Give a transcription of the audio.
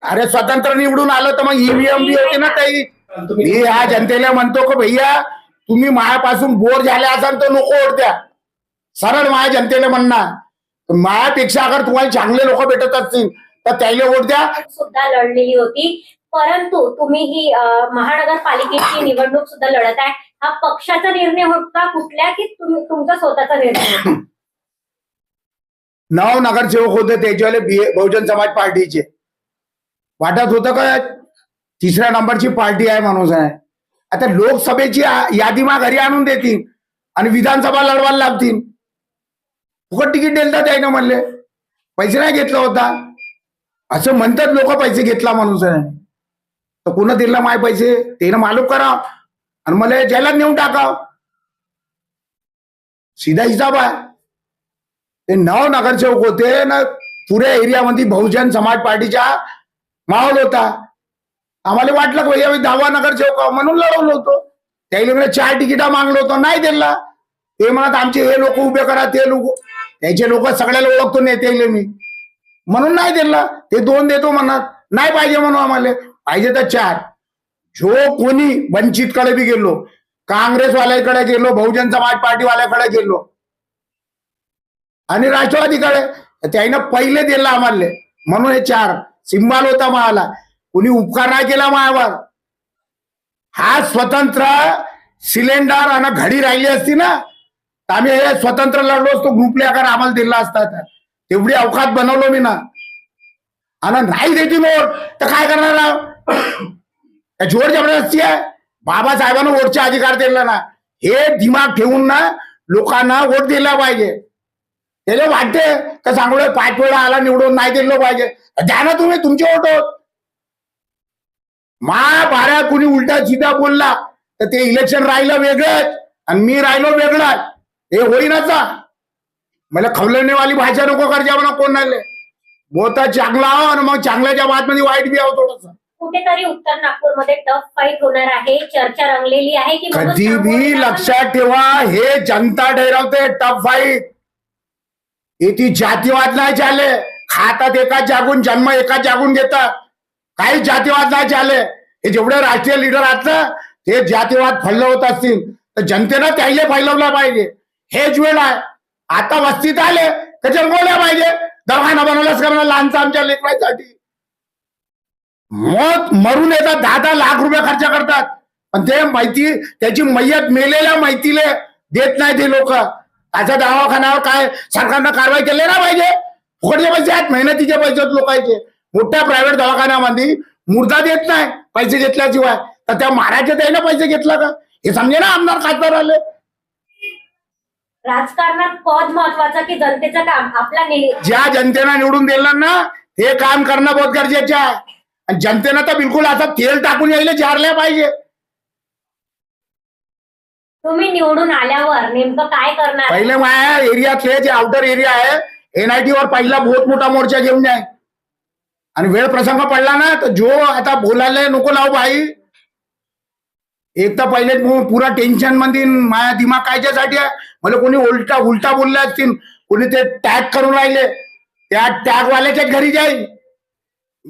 अरे स्वतंत्र निवडून आलं तर मग ईव्हीएम बी होते ना ताई. मी ह्या जनतेला म्हणतो की भैया तुम्ही मायापासून बोर झाले असाल तर नको वोट द्या. सरळ माया जनतेला म्हणणार. मायापेक्षा अगर तुम्हाला चांगले लोक भेटत असतील तर त्याला वोट द्या. सुद्धा लढलेली होती, परंतु तुम्ही ही महानगरपालिकेची निवडणूक सुद्धा लढत आहे. हा पक्षाचा निर्णय होता कुठल्या की तुमचा स्वतःचा निर्णय होता? 9 नगरसेवक होते त्याच्यावाले बहुजन समाज पार्टीचे. वाटत होतं का 3ऱ्या नंबरची पार्टी आहे म्हणून आहे. आता लोकसभेची यादी मा घरी आणून देतील आणि विधानसभा लढवायला लागतील. फुकट तिकीट दिलं त्यानं म्हणले पैसे नाही घेतला होता असं म्हणतात लोक. पैसे घेतला माणूस आहे तर कोण दिला माय पैसे त्यानं मालूम करा आणि मला जेलात नेऊन टाकाव. सीधा हिसाब आहे. ते 9 नगरसेवक होते ना. पुऱ्या एरियामध्ये बहुजन समाज पार्टीचा माहोल होता. आम्हाला वाटलं की भैया 10वा नगरसेवक म्हणून लढवलं होतो. त्याला 4 तिकिटा मागलो होतो नाही दिला. ते म्हणत आमचे हे लोक उभे करा ते लोक त्याचे लोक सगळ्याला ओळखतो नेते मी म्हणून नाही दिला. ते 2 देतो म्हणत नाही पाहिजे म्हणून आम्हाला पाहिजे तर 4. जो कोणी वंचितकडे बी गेलो, काँग्रेसवाल्याकडे गेलो, बहुजन समाज पार्टीवाल्याकडे गेलो आणि राष्ट्रवादीकडे त्यानं पहिले दिला आम्हाला म्हणून हे 4 सिंबल होता मला. कोणी उपकार नाही केला मायावर. हा स्वतंत्र सिलेंडर आणि घडी राहिली असती ना तर आम्ही हे स्वतंत्र लढलो असतो. ग्रुपले अगर आम्हाला दिला असता तेवढी अवकात बनवलो मी ना. आणि नाही देते नोट तर काय करणार? जोर जबरदस्ती आहे. बाबासाहेबांना वोटचा अधिकार दिला ना. हे दिमाग ठेवून ना लोकांना वोट दिला पाहिजे. त्याला वाटते का चांगलं 5 वेळा आला निवडून नाही दिलं पाहिजे. द्या ना तुम्ही तुमचे वोट होत. बारा कुणी उलटा सीधा बोलला तर ते इलेक्शन राहिलं वेगळंच आणि मी राहिलो वेगळाच. हे होईनाचा. मला खवलण्यावाली भाषा नको करजा म्हणा कोण नाही. मोठा चांगला आहो आणि मग चांगल्याच्या बातमध्ये वाईट बी आहो थोडस. कुठेतरी उत्तर नागपूरमध्ये टफ फाईट होणार आहे. चर्चा रंगलेली आहे की कधी बी लक्षात ठेवा हे जनता ठरवते टफ फाईट. ती जातीवाद नाही चाले. खातात एकाच जागून जन्म एकाच जागून घेतात. काही जातीवाद नाही चाले. हे जेवढे राष्ट्रीय लीडर आहेत ना ते जातीवाद फैलवत असतील तर जनतेनं त्याला फैलवला पाहिजे. हेच वेळ आहे. आता वस्तीत आले तर जन्मवल्या पाहिजे. दवाखाना बनवलाच का म्हणा लहानचा आमच्या लेकरांसाठी. मग मरून येतात 10-10 लाख रुपये खर्च करतात पण ते माहिती त्याची मय्यत मेलेल्या माहितीले देत नाही ते लोक. त्याच्या दवाखान्यावर काय सरकारनं कारवाई केली ना पाहिजे. फुकटचे पैसे आहेत मेहनतीचे पैसे आहेत लोकांचे. मोठ्या प्रायव्हेट दवाखान्यामध्ये मुर्दा देत नाही पैसे घेतल्याशिवाय. तर त्या महाराजचे त्याने पैसे घेतला का हे समजे ना. आमदार खासदार आले. राजकारणात पद महत्वाचं की जनतेचं काम? आपला ज्या जनतेनं निवडून दिलं ना हे काम करणं बहुत गरजेचं आहे. आणि जनतेनं तर बिलकुल आता तेल टाकून यायला चारल्या पाहिजे. तुम्ही निवडून आल्यावर नेमकं काय करणार? पहिले माझ्या एरियातले जे आउटर एरिया आहे NIT वर पहिला बहुत मोठा मोर्चा घेऊन जाय. आणि वेळ प्रसंग पडला ना तर जो आता बोलायला नको लावू भाई. एक तर पहिले पुरा टेन्शन मध्ये माझ्या दिमाग कायच्यासाठी आहे. मला कोणी उलटा बोलले असतील कोणी ते टॅग करून राहिले त्या टॅग वाल्याच्याच घरी जाईल.